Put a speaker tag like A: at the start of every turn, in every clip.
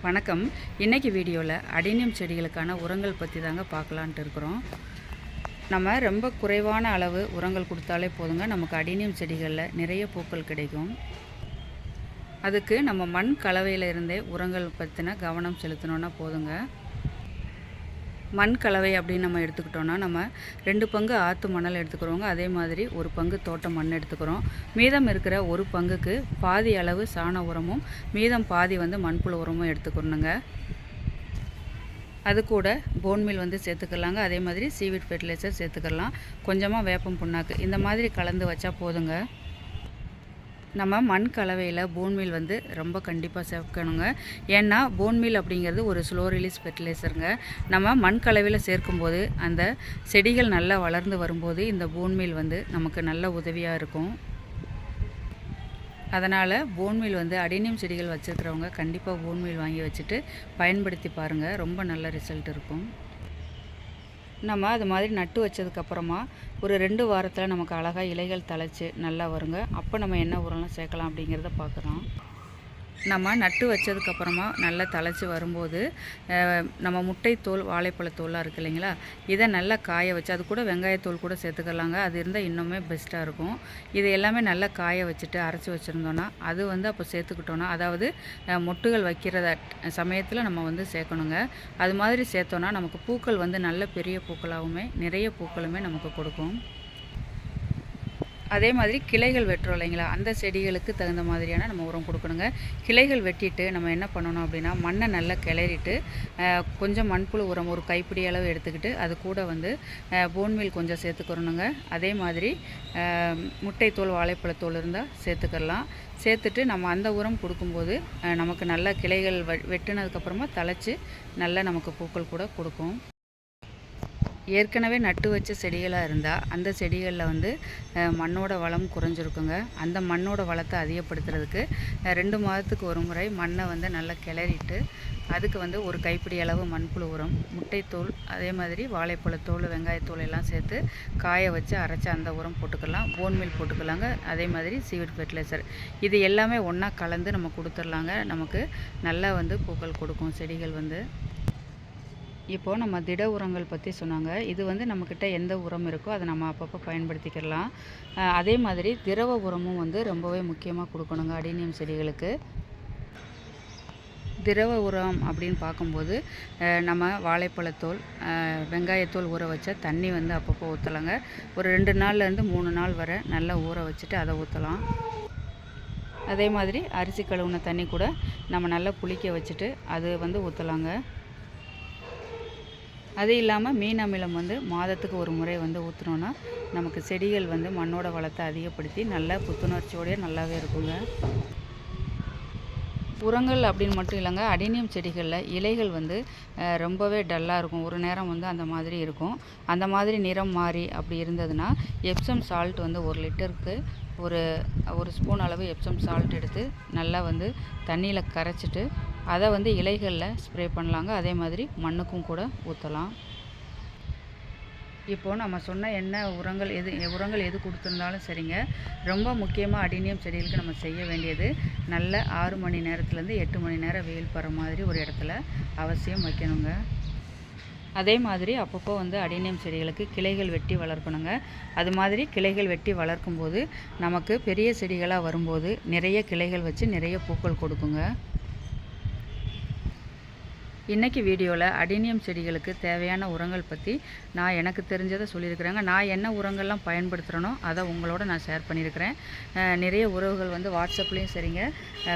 A: வணக்கம். இன்றைக்கி வீடியோவில் அடினியம் செடிகளுக்கான உரங்கள் பற்றி தாங்க பார்க்கலான்ட்டு இருக்கிறோம். நம்ம ரொம்ப குறைவான அளவு உரங்கள் கொடுத்தாலே போதுங்க, நமக்கு அடினியம் செடிகளில் நிறைய பூக்கள் கிடைக்கும். அதுக்கு நம்ம மண் கலவையில் இருந்தே உரங்கள் பற்றின கவனம் செலுத்தினோன்னா போதுங்க. மண் கலவை அப்படின்னு நம்ம எடுத்துக்கிட்டோன்னா, நம்ம 2 பங்கு ஆற்று மணல் எடுத்துக்கிறோங்க. அதே மாதிரி 1 பங்கு தோட்ட மண் எடுத்துக்கிறோம். மீதம் இருக்கிற 1 பங்குக்கு பாதி அளவு சாண உரமும் மீதம் பாதி மண்புழு உரமும் எடுத்துக்கணுங்க. அது கூட போன்மீல் சேர்த்துக்கலாங்க. அதே மாதிரி சீவிட் ஃபெர்டிலைசர் சேர்த்துக்கலாம். கொஞ்சமாக வேப்பம் புண்ணாக்கு இந்த மாதிரி கலந்து வச்சா போதுங்க. நம்ம மண் கலவையில் போன்மீல் ரொம்ப கண்டிப்பாக சேர்க்கணுங்க. ஏன்னா போன்மீல் அப்படிங்கிறது ஒரு ஸ்லோ ரிலீஸ் ஃபெர்டிலைசருங்க. நம்ம மண் கலவையில் சேர்க்கும்போது அந்த செடிகள் நல்லா வளர்ந்து வரும்போது இந்த போன்மீல் நமக்கு நல்ல உதவியாக இருக்கும். அதனால் போன்மீல் அடினியம் செடிகள் வச்சுருக்கிறவங்க கண்டிப்பாக போன்மீல் வாங்கி வச்சுட்டு பயன்படுத்தி பாருங்கள். ரொம்ப நல்ல ரிசல்ட் இருக்கும். நம்ம அது மாதிரி நட்டு வச்சதுக்கப்புறமா ஒரு 2 வாரத்தில் நமக்கு அழகாக இலைகள் தழைச்சி நல்லா வருங்க. அப்போ நம்ம என்ன உரம்லாம் சேர்க்கலாம் அப்படிங்கிறத பார்க்குறோம். நம்ம நட்டு வச்சதுக்கப்புறமா நல்லா தழைச்சி வரும்போது நம்ம முட்டைத்தோல் வாழைப்பழத்தோல்லாம் இருக்குது இல்லைங்களா, இதை நல்லா காய வச்சு அது கூட வெங்காயத்தோல் கூட சேர்த்துக்கலாங்க. அது இருந்தால் இன்னுமே பெஸ்ட்டாக இருக்கும். இது எல்லாமே நல்லா காய வச்சுட்டு அரைச்சி வச்சுருந்தோன்னா அது அப்போ சேர்த்துக்கிட்டோன்னா, அதாவது மொட்டுகள் வைக்கிற சமயத்தில் நம்ம சேர்க்கணுங்க. அது மாதிரி சேர்த்தோன்னா நமக்கு பூக்கள் நல்ல பெரிய பூக்களாகவுமே நிறைய பூக்களுமே நமக்கு கொடுக்கும். அதே மாதிரி கிளைகள் வெட்டுறோம் இல்லைங்களா, அந்த செடிகளுக்கு தகுந்த மாதிரியான நம்ம உரம் கொடுக்கணுங்க. கிளைகள் வெட்டிட்டு நம்ம என்ன பண்ணணும் அப்படின்னா, மண்ணை நல்லா கிளறிட்டு கொஞ்சம் மண்புழு உரம் ஒரு கைப்பிடி அளவு எடுத்துக்கிட்டு அது கூட போன்மீல் கொஞ்சம் சேர்த்துக்கிறணுங்க. அதே மாதிரி முட்டைத்தோல் வாழைப்பழத்தோல் இருந்தால் சேர்த்துக்கலாம். சேர்த்துட்டு நம்ம அந்த உரம் கொடுக்கும்போது நமக்கு நல்ல கிளைகள் வெட்டினதுக்கப்புறமா தழைச்சி நல்ல நமக்கு பூக்கள் கூட கொடுக்கும். ஏற்கனவே நட்டு வச்ச செடிகளாக இருந்தால் அந்த செடிகளில் மண்ணோட வளம் குறைஞ்சிருக்குங்க. அந்த மண்ணோட வளத்தை அதிகப்படுத்துறதுக்கு 2 மாதத்துக்கு ஒரு முறை மண்ணை நல்லா கிளறிட்டு அதுக்கு ஒரு கைப்பிடி அளவு மண்புழு உரம், முட்டைத்தோல், அதே மாதிரி வாழைப்பழத்தோல், வெங்காயத்தோல் எல்லாம் சேர்த்து காய வச்சு அரைச்சி அந்த உரம் போட்டுக்கலாம். போன்மீல் போட்டுக்கலாங்க. அதே மாதிரி சீவிட் ஃபெர்டிலைசர் இது எல்லாமே ஒன்றா கலந்து நம்ம கொடுத்துர்லாங்க. நமக்கு நல்லா பூக்கள் கொடுக்கும் செடிகள். இப்போது நம்ம திட உரங்கள் பற்றி சொன்னாங்க. இது நம்மக்கிட்ட எந்த உரம் இருக்கோ அதை நம்ம அப்பப்போ பயன்படுத்திக்கலாம். அதே மாதிரி திரவ உரமும் ரொம்பவே முக்கியமாக கொடுக்கணுங்க அடினியம் செடிகளுக்கு. திரவ உரம் அப்படின்னு பார்க்கும்போது நம்ம வாழைப்பழத்தோல், வெங்காயத்தோல் ஊற வச்ச தண்ணி அப்பப்போ ஊற்றலாங்க. ஒரு 2 நாள்லேருந்து 3 நாள் வரை நல்லா ஊற வச்சுட்டு அதை ஊற்றலாம். அதே மாதிரி அரிசி கழுவுன தண்ணி கூட நம்ம நல்லா புளிக்க வச்சுட்டு அது ஊற்றலாங்க. அது இல்லாமல் மீன் அமிலம் மாதத்துக்கு ஒரு முறை ஊற்றுனோன்னா நமக்கு செடிகள் மண்ணோட வளத்தை அதிகப்படுத்தி நல்ல புத்துணர்ச்சியோடய நல்லாவே இருக்குங்க. உரங்கள் அப்படின்னு மட்டும் இல்லைங்க, அடினியம் செடிகளில் இலைகள் ரொம்பவே டல்லாக இருக்கும். ஒரு நேரம் அந்த மாதிரி இருக்கும். அந்த மாதிரி நிறம் மாறி அப்படி இருந்ததுன்னா எப்சம் சால்ட் 1 லிட்டருக்கு ஒரு ஸ்பூன் அளவு எப்சம் சால்ட் எடுத்து நல்லா தண்ணியில் கரைச்சிட்டு அதை இலைகளில் ஸ்ப்ரே பண்ணலாங்க. அதே மாதிரி மண்ணுக்கும் கூட ஊற்றலாம். இப்போது நம்ம சொன்ன என்ன உரங்கள் எது கொடுத்துருந்தாலும் சரிங்க, ரொம்ப முக்கியமாக அடினியம் செடிகளுக்கு நம்ம செய்ய வேண்டியது நல்ல 6 மணி நேரத்துலேருந்து 8 மணி நேரம் வெயில் படுற மாதிரி ஒரு இடத்துல அவசியம் வைக்கணுங்க. அதே மாதிரி அப்பப்போ அடினியம் செடிகளுக்கு கிளைகள் வெட்டி வளர்க்கணுங்க. அது மாதிரி கிளைகள் வெட்டி வளர்க்கும்போது நமக்கு பெரிய செடிகளாக வரும்போது நிறைய கிளைகள் வச்சு நிறைய பூக்கள் கொடுக்குங்க. இன்றைக்கி வீடியோவில் அடினியம் செடிகளுக்கு தேவையான உரங்கள் பற்றி நான் எனக்கு தெரிஞ்சதை சொல்லியிருக்கிறேங்க. நான் என்ன உரங்கள்லாம் பயன்படுத்துகிறேனோ அதை உங்களோட நான் ஷேர் பண்ணியிருக்கிறேன். நிறைய உறவுகள் வாட்ஸ்அப்லேயும் சரிங்க,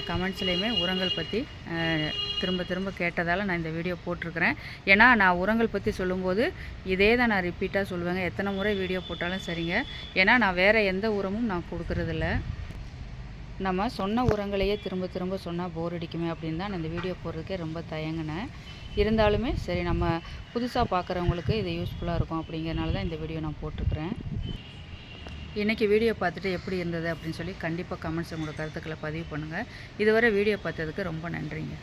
A: கமெண்ட்ஸ்லேயுமே உரங்கள் பற்றி திரும்ப திரும்ப கேட்டதால் நான் இந்த வீடியோ போட்டிருக்கிறேன். ஏன்னா நான் உரங்கள் பற்றி சொல்லும்போது இதே தான் நான் ரிப்பீட்டாக சொல்லுவேங்க. எத்தனை முறை வீடியோ போட்டாலும் சரிங்க. ஏன்னா நான் வேறு எந்த உரமும் நான் கொடுக்குறதில்ல. நம்ம சொன்ன உரங்களையே திரும்ப திரும்ப சொன்னால் போர் அடிக்குமே அப்படின்னு தான் நான் இந்த வீடியோ போடுறதுக்கே ரொம்ப தயங்கினேன். இருந்தாலுமே சரி, நம்ம புதுசாக பார்க்குறவங்களுக்கு இது யூஸ்ஃபுல்லாக இருக்கும் அப்படிங்கிறனால தான் இந்த வீடியோ நான் போட்டிருக்கிறேன். இன்றைக்கி வீடியோ பார்த்துட்டு எப்படி இருந்தது அப்படின்னு சொல்லி கண்டிப்பாக கமெண்ட்ஸ் உங்களோட கருத்துக்களை பதிவு பண்ணுங்கள். இதுவரை வீடியோ பார்த்ததுக்கு ரொம்ப நன்றிங்க.